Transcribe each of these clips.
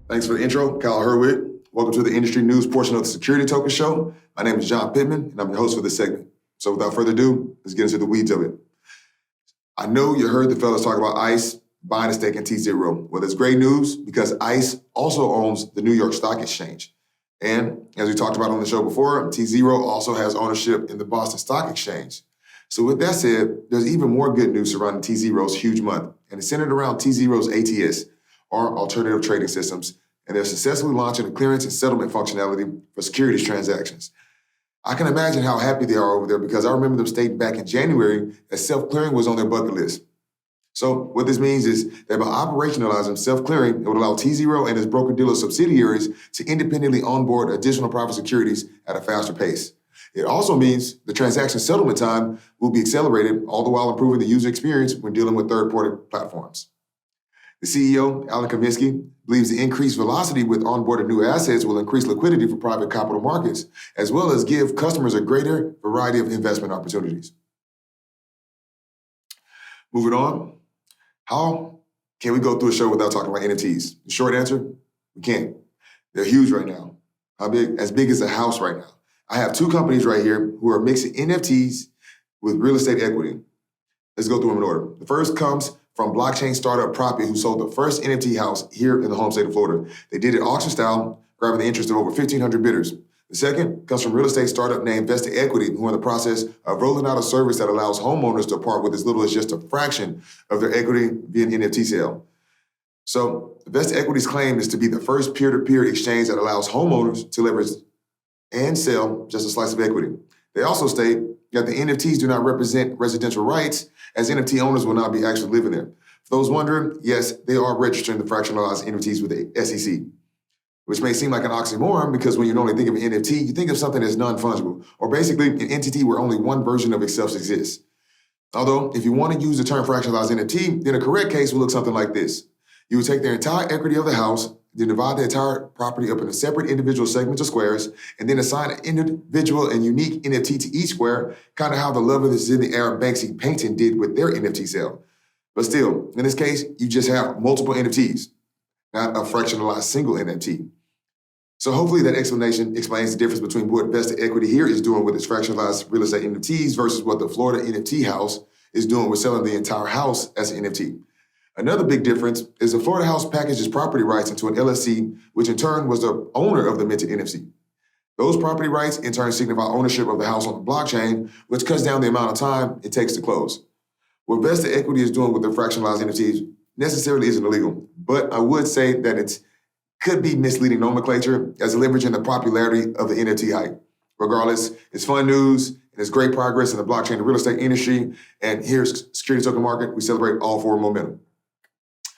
Thanks for the intro, Kyle Herwig. Welcome to the industry news portion of the Security Token Show. My name is John Pittman, and I'm your host for this segment. So without further ado, let's get into the weeds of it. I know you heard the fellas talk about ICE buying a stake in tZERO. Well, it's great news because ICE also owns the New York Stock Exchange. And as we talked about on the show before, tZERO also has ownership in the Boston Stock Exchange. So with that said, there's even more good news surrounding tZERO's huge month, and it's centered around tZERO's ATS, or Alternative Trading Systems, and they're successfully launching a clearance and settlement functionality for securities transactions. I can imagine how happy they are over there because I remember them stating back in January that self-clearing was on their bucket list. So what this means is that by operationalizing self-clearing, it would allow tZERO and its broker-dealer subsidiaries to independently onboard additional private securities at a faster pace. It also means the transaction settlement time will be accelerated, all the while improving the user experience when dealing with third-party platforms. The CEO, Alan Kavinsky, believes the increased velocity with onboarded new assets will increase liquidity for private capital markets, as well as give customers a greater variety of investment opportunities. Moving on, how can we go through a show without talking about NFTs? The short answer, we can't. They're huge right now. How big? As big as a house right now. I have two companies right here who are mixing NFTs with real estate equity. Let's go through them in order. The first comes from blockchain startup Propi, who sold the first NFT house here in the home state of Florida. They did it auction style, grabbing the interest of over 1,500 bidders. The second comes from real estate startup named Vested Equity, who are in the process of rolling out a service that allows homeowners to part with as little as just a fraction of their equity via an NFT sale. So Vested Equity's claim is to be the first peer-to-peer exchange that allows homeowners to leverage and sell just a slice of equity. They also state that the NFTs do not represent residential rights, as NFT owners will not be actually living there. For those wondering, yes, they are registering the fractionalized NFTs with the SEC, which may seem like an oxymoron because when you normally think of an NFT, you think of something that's non-fungible, or basically an entity where only one version of itself exists. Although, if you want to use the term fractionalized NFT, then a correct case will look something like this. You would take the entire equity of the house, then divide the entire property up into separate individual segments or squares, and then assign an individual and unique NFT to each square, kind of how the Love is in the Air Banksy painting did with their NFT sale. But still, in this case, you just have multiple NFTs, not a fractionalized single NFT. So hopefully that explanation explains the difference between what Vested Equity here is doing with its fractionalized real estate NFTs versus what the Florida NFT house is doing with selling the entire house as an NFT. Another big difference is the Florida house packages property rights into an LLC, which in turn was the owner of the minted NFT. Those property rights in turn signify ownership of the house on the blockchain, which cuts down the amount of time it takes to close. What Vested Equity is doing with the fractionalized NFTs necessarily isn't illegal, but I would say that it could be misleading nomenclature as leveraging the popularity of the NFT hype. Regardless, it's fun news and it's great progress in the blockchain and real estate industry. And here's Security Token Market. We celebrate all forward momentum.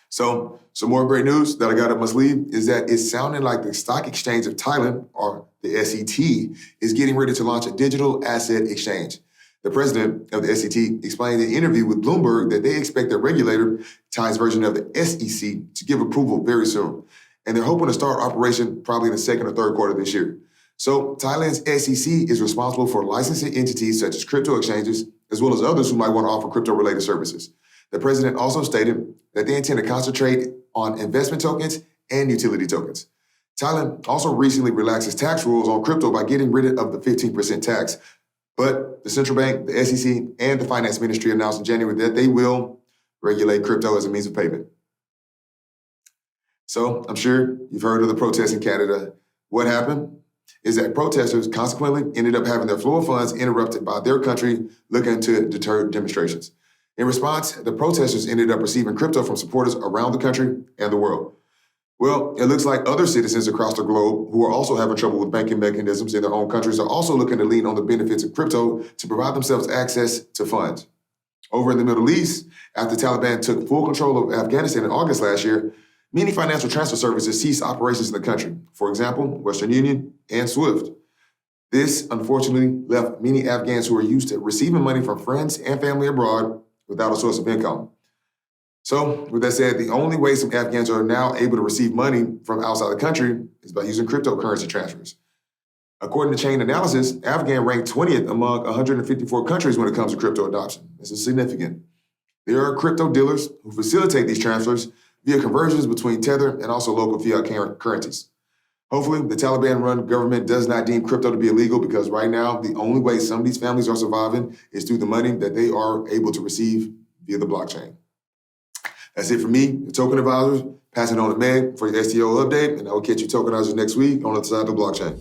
So some more great news that I got up my sleeve is that it's sounding like the Stock Exchange of Thailand, or the SET, is getting ready to launch a digital asset exchange. The president of the SET explained in an interview with Bloomberg that they expect their regulator, Thai's version of the SEC, to give approval very soon. And they're hoping to start operation probably in the second or third quarter this year. So Thailand's SEC is responsible for licensing entities such as crypto exchanges, as well as others who might want to offer crypto-related services. The president also stated that they intend to concentrate on investment tokens and utility tokens. Thailand also recently relaxed its tax rules on crypto by getting rid of the 15% tax. But the central bank, the SEC, and the finance ministry announced in January that they will regulate crypto as a means of payment. So I'm sure you've heard of the protests in Canada. What happened is that protesters consequently ended up having their flow of funds interrupted by their country looking to deter demonstrations. In response, the protesters ended up receiving crypto from supporters around the country and the world. Well, it looks like other citizens across the globe who are also having trouble with banking mechanisms in their own countries are also looking to lean on the benefits of crypto to provide themselves access to funds. Over in the Middle East, after Taliban took full control of Afghanistan in August last year, many financial transfer services ceased operations in the country. For example, Western Union and SWIFT. This, unfortunately, left many Afghans who are used to receiving money from friends and family abroad without a source of income. So, with that said, the only way some Afghans are now able to receive money from outside the country is by using cryptocurrency transfers. According to Chain Analysis, Afghan ranked 20th among 154 countries when it comes to crypto adoption. This is significant. There are crypto dealers who facilitate these transfers via conversions between Tether and also local fiat currencies. Hopefully, the Taliban-run government does not deem crypto to be illegal, because right now, the only way some of these families are surviving is through the money that they are able to receive via the blockchain. That's it for me, the Token Advisors. Passing on to Meg for your STO update, and I will catch you tokenizers next week on the other side of the blockchain.